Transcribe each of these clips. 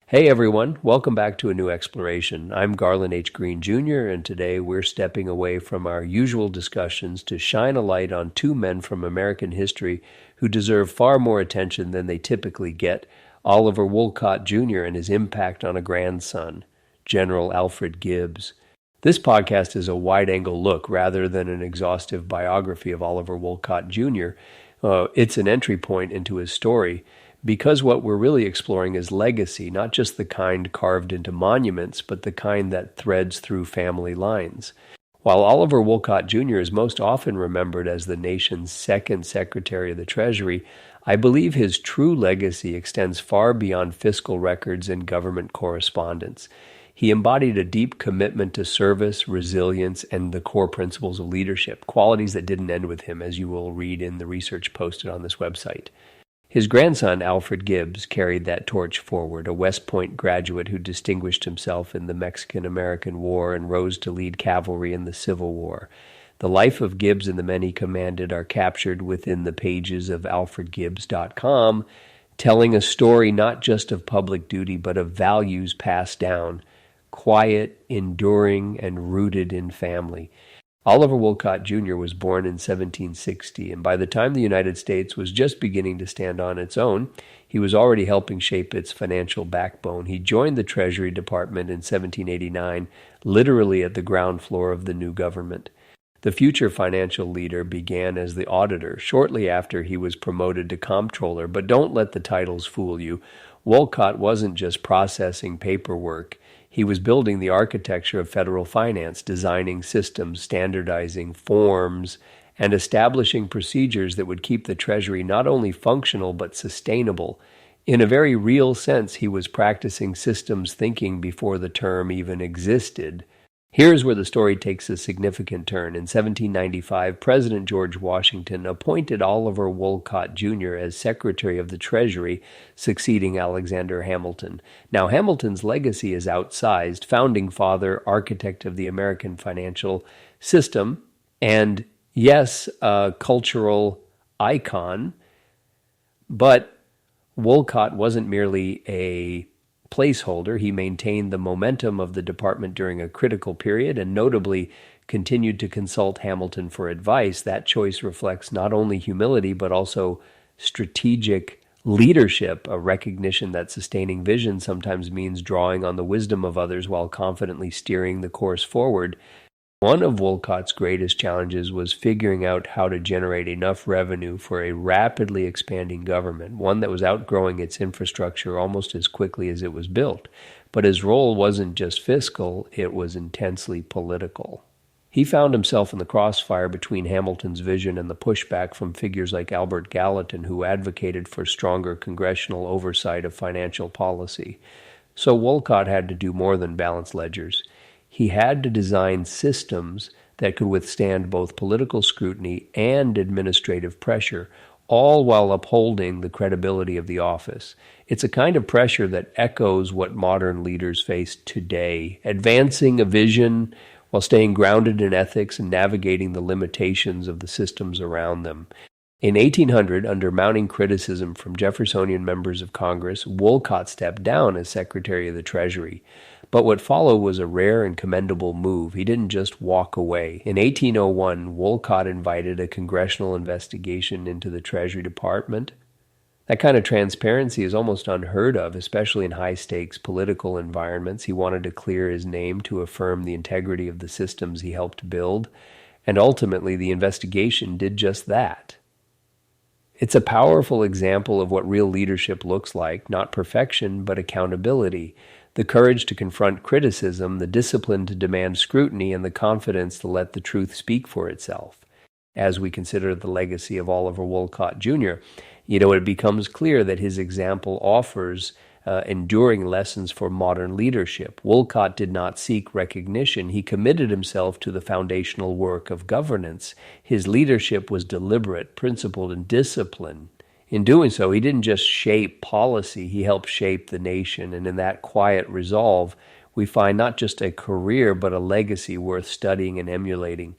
Hey everyone, welcome back to a new exploration. I'm Garland H. Green Jr., and today we're stepping away from our usual discussions to shine a light on two men from American history who deserve far more attention than they typically get: Oliver Wolcott Jr. and his impact on a grandson, General Alfred Gibbs. This podcast is a wide-angle look rather than an exhaustive biography of Oliver Wolcott Jr. It's an entry point into his story, because what we're really exploring is legacy, not just the kind carved into monuments, but the kind that threads through family lines. While Oliver Wolcott Jr. is most often remembered as the nation's second Secretary of the Treasury, I believe his true legacy extends far beyond fiscal records and government correspondence. He embodied a deep commitment to service, resilience, and the core principles of leadership, qualities that didn't end with him, as you will read in the research posted on this website. His grandson, Alfred Gibbs, carried that torch forward, a West Point graduate who distinguished himself in the Mexican-American War and rose to lead cavalry in the Civil War. The life of Gibbs and the men he commanded are captured within the pages of alfredgibbs.com, telling a story not just of public duty, but of values passed down, quiet, enduring, and rooted in family. Oliver Wolcott Jr. was born in 1760, and by the time the United States was just beginning to stand on its own, he was already helping shape its financial backbone. He joined the Treasury Department in 1789, literally at the ground floor of the new government. The future financial leader began as the auditor shortly after he was promoted to comptroller, but don't let the titles fool you. Wolcott wasn't just processing paperwork. He was building the architecture of federal finance, designing systems, standardizing forms, and establishing procedures that would keep the Treasury not only functional but sustainable. In a very real sense, he was practicing systems thinking before the term even existed. Here's where the story takes a significant turn. In 1795, President George Washington appointed Oliver Wolcott Jr. as Secretary of the Treasury, succeeding Alexander Hamilton. Now, Hamilton's legacy is outsized: founding father, architect of the American financial system, and yes, a cultural icon. But Wolcott wasn't merely a placeholder. He maintained the momentum of the department during a critical period and notably continued to consult Hamilton for advice. That choice reflects not only humility but also strategic leadership, a recognition that sustaining vision sometimes means drawing on the wisdom of others while confidently steering the course forward. One of Wolcott's greatest challenges was figuring out how to generate enough revenue for a rapidly expanding government, one that was outgrowing its infrastructure almost as quickly as it was built. But his role wasn't just fiscal, it was intensely political. He found himself in the crossfire between Hamilton's vision and the pushback from figures like Albert Gallatin, who advocated for stronger congressional oversight of financial policy. So Wolcott had to do more than balance ledgers. He had to design systems that could withstand both political scrutiny and administrative pressure, all while upholding the credibility of the office. It's a kind of pressure that echoes what modern leaders face today, advancing a vision while staying grounded in ethics and navigating the limitations of the systems around them. In 1800, under mounting criticism from Jeffersonian members of Congress, Wolcott stepped down as Secretary of the Treasury. But what followed was a rare and commendable move. He didn't just walk away. In 1801, Wolcott invited a congressional investigation into the Treasury Department. That kind of transparency is almost unheard of, especially in high-stakes political environments. He wanted to clear his name to affirm the integrity of the systems he helped build, and ultimately the investigation did just that. It's a powerful example of what real leadership looks like: not perfection, but accountability. The courage to confront criticism, the discipline to demand scrutiny, and the confidence to let the truth speak for itself. As we consider the legacy of Oliver Wolcott Jr., it becomes clear that his example offers enduring lessons for modern leadership. Wolcott did not seek recognition. He committed himself to the foundational work of governance. His leadership was deliberate, principled, and disciplined. In doing so, he didn't just shape policy, he helped shape the nation. And in that quiet resolve, we find not just a career, but a legacy worth studying and emulating.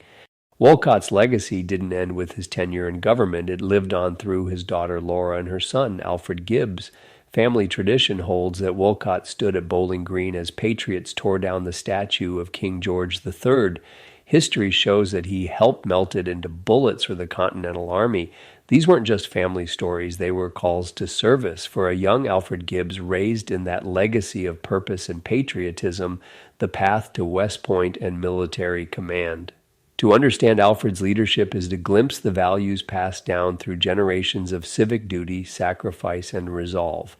Wolcott's legacy didn't end with his tenure in government. It lived on through his daughter Laura and her son, Alfred Gibbs. Family tradition holds that Wolcott stood at Bowling Green as patriots tore down the statue of King George III. History shows that he helped melt it into bullets for the Continental Army. These weren't just family stories, they were calls to service for a young Alfred Gibbs raised in that legacy of purpose and patriotism, the path to West Point and military command. To understand Alfred's leadership is to glimpse the values passed down through generations of civic duty, sacrifice, and resolve.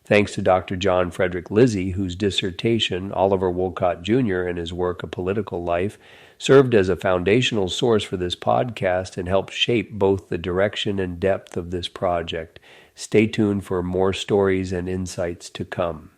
Thanks to Dr. John Frederick Lizzie, whose dissertation, Oliver Wolcott Jr. and his work, A Political Life, served as a foundational source for this podcast and helped shape both the direction and depth of this project. Stay tuned for more stories and insights to come.